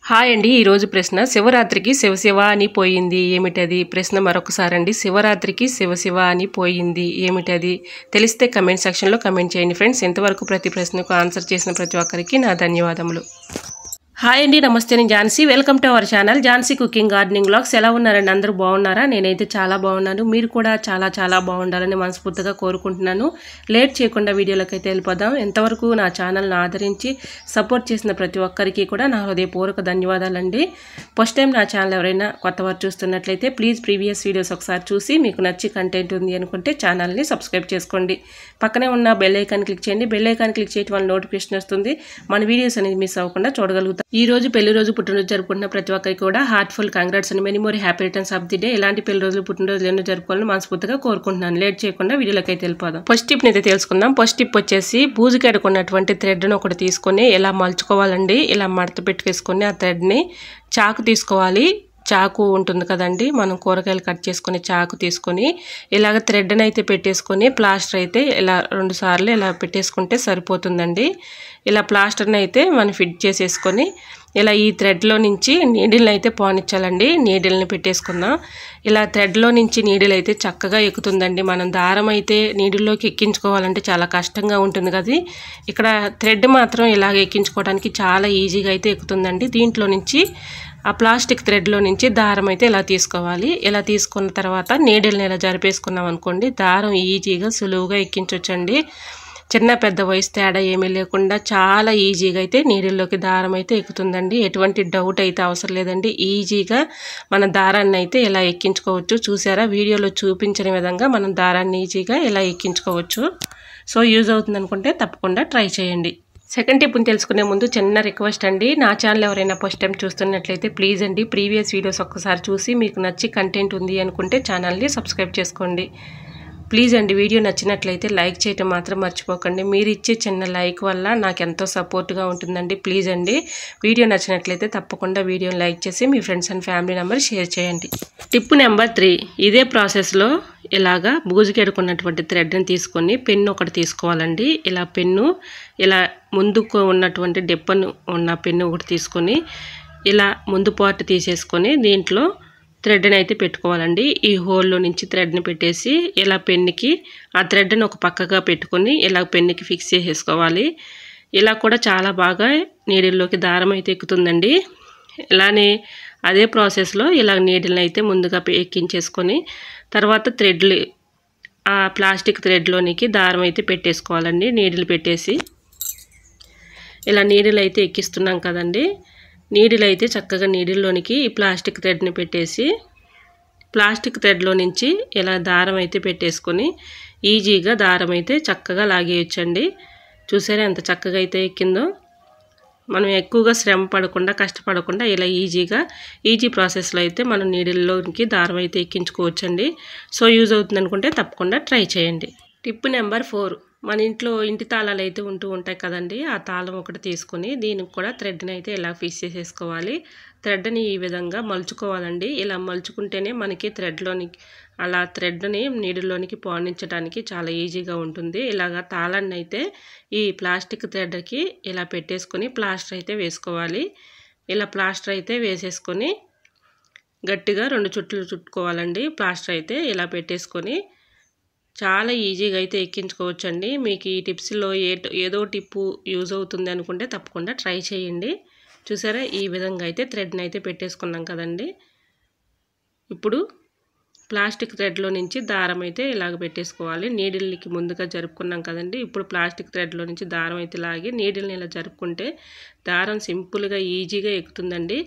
Hi అండి. ఈరోజు ప్రశ్న శివరాత్రికి శివశివ అని పోయింది ఏమిటది? ప్రశ్న మరొకసారి అండి. శివరాత్రికి శివశివ అని పోయింది ఏమిటది? తెలిస్తే కమెంట్ సెక్షన్లో కమెంట్ చేయండి ఫ్రెండ్స్. ఇంతవరకు ప్రతి ప్రశ్నకు ఆన్సర్ చేసిన ప్రతి ఒక్కరికి నా ధన్యవాదములు. హాయ్ అండి, నమస్తే. నేను Jhansi. Welcome to our channel Jhansi cooking gardening vlogs. ఎలా ఉన్నారండి? అందరూ బాగున్నారా? నేనైతే చాలా బాగున్నాను. మీరు కూడా చాలా బాగుండాలని మనస్ఫూర్తిగా కోరుకుంటున్నాను. లేట్ చేయకుండా వీడియోలోకి అయితే వెళ్ళిపోదాం. ఎంతవరకు నా ఛానల్ని ఆదరించి సపోర్ట్ చేసిన ప్రతి ఒక్కరికి కూడా నా హృదయపూర్వక ధన్యవాదాలండి. ఫస్ట్ టైం నా ఛానల్ ఎవరైనా కొత్తవారు చూస్తున్నట్లయితే ప్లీజ్ ప్రీవియస్ వీడియోస్ ఒకసారి చూసి మీకు నచ్చి కంటెంట్ ఉంది అనుకుంటే ఛానల్ని సబ్స్క్రైబ్ చేసుకోండి. పక్కనే ఉన్న బెల్ ఐకాన్ క్లిక్ చేయండి. బెల్ ఐకాన్ క్లిక్ చేయడం వల్ల నోటిఫికేషన్ వస్తుంది. మన వీడియోస్ అనేది మిస్ అవ్వకుండా చూడగలుగుతాం. ఈ రోజు పెళ్లి రోజు పుట్టినరోజు జరుపుకుంటున్న ప్రతి ఒక్కరికి కూడా heartful congrats and many more happy returns of the day. ఇలాంటి పెళ్లి రోజులు పుట్టినరోజులు ఎన్నో జరుపుకోవాలని మనస్ఫూర్తిగా కోరుకుంటున్నాను. లేట్ చేయకుండా వీడియోలోకి అయితే వెళ్ళిపోదాం. ఫస్ట్ టిప్ అయితే తెలుసుకుందాం. ఫస్ట్ టిప్ వచ్చేసి బూజుకి అడుకున్నటువంటి థ్రెడ్ను ఒకటి తీసుకొని ఇలా మలుచుకోవాలండి. ఇలా మడత పెట్టుకేసుకొని ఆ థ్రెడ్ని చాకు తీసుకోవాలి. చాకు ఉంటుంది కదండి, మనం కూరగాయలు కట్ చేసుకుని చాకు తీసుకొని ఇలాగ థ్రెడ్ని అయితే పెట్టేసుకొని ప్లాస్టర్ అయితే ఇలా 2 సార్లు ఇలా పెట్టేసుకుంటే సరిపోతుందండి. ఇలా ప్లాస్టర్ని అయితే మనం ఫిట్ చేసేసుకొని ఇలా ఈ థ్రెడ్లో నుంచి నీడిల్ని అయితే పోనిచ్చాలండి. నీడిల్ని పెట్టేసుకుందాం. ఇలా థ్రెడ్లో నుంచి నీడిల్ అయితే చక్కగా ఎక్కుతుందండి. మనం దారం అయితే నీడిల్లోకి ఎక్కించుకోవాలంటే చాలా కష్టంగా ఉంటుంది కదా. ఇక్కడ థ్రెడ్ మాత్రం ఇలాగ ఎక్కించుకోవడానికి చాలా ఈజీగా అయితే ఎక్కుతుందండి. దీంట్లో నుంచి ఆ ప్లాస్టిక్ థ్రెడ్లో నుంచి దారం అయితే ఇలా తీసుకోవాలి. ఇలా తీసుకున్న తర్వాత నీడిల్ని ఇలా జరిపేసుకున్నాం అనుకోండి, దారం ఈజీగా సులువుగా ఎక్కించవచ్చండి. చిన్న పెద్ద వయసు తేడా ఏమీ లేకుండా చాలా ఈజీగా అయితే నీడిల్లోకి దారం అయితే ఎక్కుతుందండి. ఎటువంటి డౌట్ అయితే అవసరం లేదండి. ఈజీగా మన దారాన్ని అయితే ఇలా ఎక్కించుకోవచ్చు. చూసారా, వీడియోలో చూపించిన విధంగా మనం దారాన్ని ఈజీగా ఇలా ఎక్కించుకోవచ్చు. సో యూజ్ అవుతుంది అనుకుంటే తప్పకుండా ట్రై చేయండి. సెకండ్ టిప్ని తెలుసుకునే ముందు చిన్న రిక్వెస్ట్ అండి. నా ఛానల్ ఎవరైనా ఫస్ట్ టైం చూస్తున్నట్లయితే ప్లీజ్ అండి ప్రీవియస్ వీడియోస్ ఒక్కసారి చూసి మీకు నచ్చి కంటెంట్ ఉంది అనుకుంటే ఛానల్ని సబ్స్క్రైబ్ చేసుకోండి. ప్లీజ్ అండి, వీడియో నచ్చినట్లయితే లైక్ చేయటం మాత్రం మర్చిపోకండి. మీరు ఇచ్చే చిన్న లైక్ వల్ల నాకు ఎంతో సపోర్ట్గా ఉంటుందండి. ప్లీజ్ అండి, వీడియో నచ్చినట్లయితే తప్పకుండా వీడియోని లైక్ చేసి మీ friends and family member share చేయండి. Tip number 3. ఇదే ప్రాసెస్లో ఇలాగా బూజుకెడుకున్నటువంటి థ్రెడ్ని తీసుకొని పెన్ను ఒకటి తీసుకోవాలండి. ఇలా పెన్ను ఇలా ముందుకు ఉన్నటువంటి డెప్పను ఉన్న పెన్ను ఒకటి తీసుకొని ఇలా ముందు పార్ట్ తీసేసుకొని దీంట్లో థ్రెడ్ని అయితే పెట్టుకోవాలండి. ఈ హోల్లో నుంచి థ్రెడ్ని పెట్టేసి ఇలా పెన్నుకి ఆ థ్రెడ్ని ఒక పక్కగా పెట్టుకొని ఇలా పెన్నుకి ఫిక్స్ చేసేసుకోవాలి. ఇలా కూడా చాలా బాగా నీడిల్లోకి దారం అయితే ఎక్కుతుందండి. ఇలానే అదే ప్రాసెస్లో ఇలా నీడిల్ని అయితే ముందుగా ఎక్కించేసుకొని తర్వాత థ్రెడ్లు ఆ ప్లాస్టిక్ థ్రెడ్లోనికి దారం అయితే పెట్టేసుకోవాలండి. నీడిల్ పెట్టేసి ఇలా నీడిల్ అయితే ఎక్కిస్తున్నాం కదండి. నీడిల్ అయితే చక్కగా నీడిల్లోనికి ఈ ప్లాస్టిక్ థ్రెడ్ని పెట్టేసి ప్లాస్టిక్ థ్రెడ్లో నుంచి ఇలా దారం అయితే పెట్టేసుకొని ఈజీగా దారం అయితే చక్కగా లాగేయచ్చండి. చూసారా ఎంత చక్కగా అయితే ఎక్కిందో. మనం ఎక్కువగా శ్రమ పడకుండా కష్టపడకుండా ఇలా ఈజీ ప్రాసెస్లో అయితే మనం నీడిల్లోనికి దారం అయితే ఎక్కించుకోవచ్చండి. సో యూజ్ అవుతుంది అనుకుంటే తప్పకుండా ట్రై చేయండి. Tip number 4. మన ఇంటి తాళాలు అయితే ఉంటాయి కదండి. ఆ తాళం ఒకటి తీసుకొని దీనికి కూడా థ్రెడ్ని అయితే ఇలా ఫిక్స్ చేసేసుకోవాలి. థ్రెడ్ని ఈ విధంగా మలుచుకోవాలండి. ఇలా మలుచుకుంటేనే మనకి థ్రెడ్ని నీడిల్లోనికి పోనించడానికి చాలా ఈజీగా ఉంటుంది. ఇలాగా తాళాన్ని అయితే ఈ ప్లాస్టిక్ థ్రెడ్కి ఇలా పెట్టేసుకొని ప్లాస్టర్ అయితే వేసుకోవాలి. ఇలా ప్లాస్టర్ అయితే వేసేసుకొని గట్టిగా 2 చుట్లు చుట్టుకోవాలండి. ప్లాస్టర్ అయితే ఇలా పెట్టేసుకొని చాలా ఈజీగా అయితే ఎక్కించుకోవచ్చండి. మీకు ఈ టిప్స్లో ఏదో టిప్పు యూజ్ అవుతుంది అనుకుంటే తప్పకుండా ట్రై చేయండి. చూసారా, ఈ విధంగా అయితే థ్రెడ్ని అయితే పెట్టేసుకున్నాం కదండి. ఇప్పుడు ప్లాస్టిక్ థ్రెడ్లో నుంచి దారం అయితే ఇలాగ పెట్టేసుకోవాలి. నీడిల్కి ముందుగా జరుపుకున్నాం కదండి. ఇప్పుడు ప్లాస్టిక్ థ్రెడ్లో నుంచి దారం అయితే లాగి నీడిల్ని ఇలా జరుపుకుంటే దారం సింపుల్గా ఈజీగా ఎక్కుతుందండి.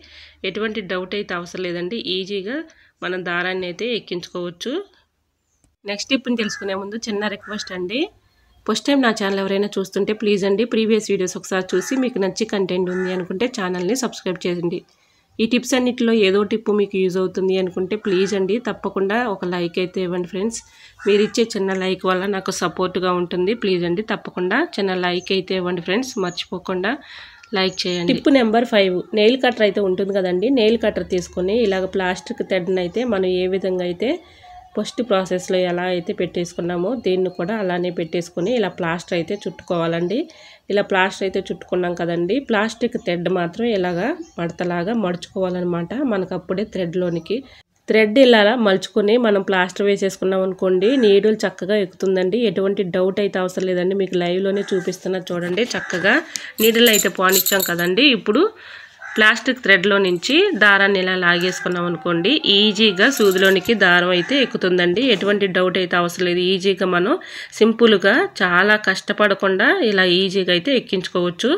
ఎటువంటి డౌట్ అయితే అవసరం లేదండి. ఈజీగా మనం దారాన్ని అయితే ఎక్కించుకోవచ్చు. నెక్స్ట్ టిప్ని తెలుసుకునే ముందు చిన్న రిక్వెస్ట్ అండి. ఫస్ట్ టైం నా ఛానల్ ఎవరైనా చూస్తుంటే ప్లీజ్ అండి ప్రీవియస్ వీడియోస్ ఒకసారి చూసి మీకు నచ్చి కంటెంట్ ఉంది అనుకుంటే ఛానల్ని సబ్స్క్రైబ్ చేయండి. ఈ టిప్స్ అన్నిటిలో ఏదో టిప్పు మీకు యూజ్ అవుతుంది అనుకుంటే ప్లీజ్ అండి తప్పకుండా ఒక లైక్ అయితే ఇవ్వండి ఫ్రెండ్స్. మీరు ఇచ్చే చిన్న లైక్ వల్ల నాకు సపోర్ట్గా ఉంటుంది. ప్లీజ్ అండి తప్పకుండా చిన్న లైక్ అయితే ఇవ్వండి ఫ్రెండ్స్, మర్చిపోకుండా లైక్ చేయండి. Tip number 5. నెయిల్ కట్టర్ అయితే ఉంటుంది కదండి. నెయిల్ కట్టర్ తీసుకొని ఇలాగ ప్లాస్టిక్ థ్రెడ్ని అయితే మనం ఏ విధంగా అయితే ఫస్ట్ ప్రాసెస్లో ఎలా అయితే పెట్టేసుకున్నామో దీన్ని కూడా అలానే పెట్టేసుకొని ఇలా ప్లాస్టర్ అయితే చుట్టుకోవాలండి. ఇలా ప్లాస్టర్ అయితే చుట్టుకున్నాం కదండి, ప్లాస్టిక్ థ్రెడ్ మాత్రం ఇలాగా మడతలాగా మడుచుకోవాలన్నమాట. మనకు అప్పుడే థ్రెడ్ ఇలా మలుచుకొని మనం ప్లాస్టర్ వేసేసుకున్నాం అనుకోండి, నీడిల్ చక్కగా ఎక్కుతుందండి. ఎటువంటి డౌట్ అయితే అవసరం లేదండి, మీకు లైవ్లోనే చూపిస్తున్నా చూడండి. చక్కగా నీడిల్ అయితే పోనిచ్చాం కదండి. ఇప్పుడు ప్లాస్టిక్ థ్రెడ్లో నుంచి దారాన్ని ఇలా లాగేసుకున్నాం అనుకోండి, ఈజీగా సూదిలోనికి దారం అయితే ఎక్కుతుందండి. ఎటువంటి డౌట్ అయితే అవసరం లేదు. ఈజీగా మనం సింపుల్గా చాలా కష్టపడకుండా ఇలా ఈజీగా అయితే ఎక్కించుకోవచ్చు.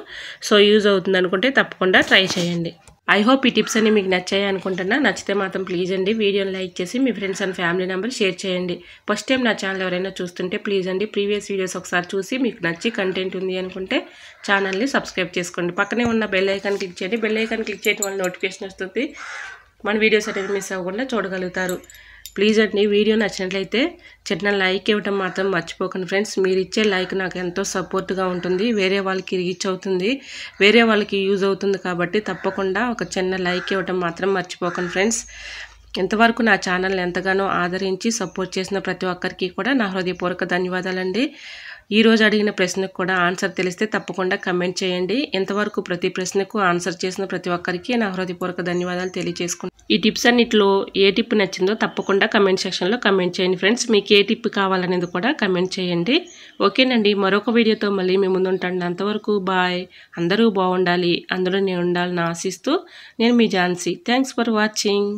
సో యూజ్ అవుతుంది అనుకుంటే తప్పకుండా ట్రై చేయండి. ఐ హోప్ ఈ టిప్స్ అన్ని మీకు నచ్చాయి అనుకుంటున్నా. నచ్చితే మాత్రం ప్లీజ్ అండి వీడియోని లైక్ చేసి మీ friends and family member share చేయండి. ఫస్ట్ టైం నా ఛానల్ ఎవరైనా చూస్తుంటే ప్లీజ్ అండి ప్రీవియస్ వీడియోస్ ఒకసారి చూసి మీకు నచ్చి కంటెంట్ ఉంది అనుకుంటే ఛానల్ని సబ్స్క్రైబ్ చేసుకోండి. పక్కనే ఉన్న బెల్ ఐకాన్ క్లిక్ చేయండి. బెల్ ఐకాన్ క్లిక్ చేయడం వల్ల నోటిఫికేషన్ వస్తుంది. మన వీడియోస్ అనేది మిస్ అవ్వకుండా చూడగలుగుతారు. ప్లీజ్ అండి వీడియో నచ్చినట్లయితే చిన్న లైక్ ఇవ్వడం మాత్రం మర్చిపోకండి ఫ్రెండ్స్. మీరు ఇచ్చే లైక్ నాకు ఎంతో సపోర్ట్గా ఉంటుంది, వేరే వాళ్ళకి రీచ్ అవుతుంది, వేరే వాళ్ళకి యూజ్ అవుతుంది. కాబట్టి తప్పకుండా ఒక చిన్న లైక్ ఇవ్వడం మాత్రం మర్చిపోకండి ఫ్రెండ్స్. ఇంతవరకు నా ఛానల్ని ఎంతగానో ఆదరించి సపోర్ట్ చేసిన ప్రతి ఒక్కరికి కూడా నా హృదయపూర్వక ధన్యవాదాలండి. ఈరోజు అడిగిన ప్రశ్నకు కూడా ఆన్సర్ తెలిస్తే తప్పకుండా కమెంట్ చేయండి. ఇంతవరకు ప్రతి ప్రశ్నకు ఆన్సర్ చేసిన ప్రతి ఒక్కరికి నా హృదయపూర్వక ధన్యవాదాలు తెలియజేసుకుంటాను. ఈ టిప్స్ అన్నిటిలో ఏ టిప్ నచ్చిందో తప్పకుండా కమెంట్ సెక్షన్లో కమెంట్ చేయండి ఫ్రెండ్స్. మీకు ఏ టిప్ కావాలనేది కూడా కమెంట్ చేయండి. ఓకేనండి, మరొక వీడియోతో మళ్ళీ మీ ముందు ఉంటాను. అంతవరకు బాయ్. అందరూ బాగుండాలి, అందరూ నేను ఉండాలని ఆశిస్తూ నేను మీ ఝాన్సీ. Thanks for watching.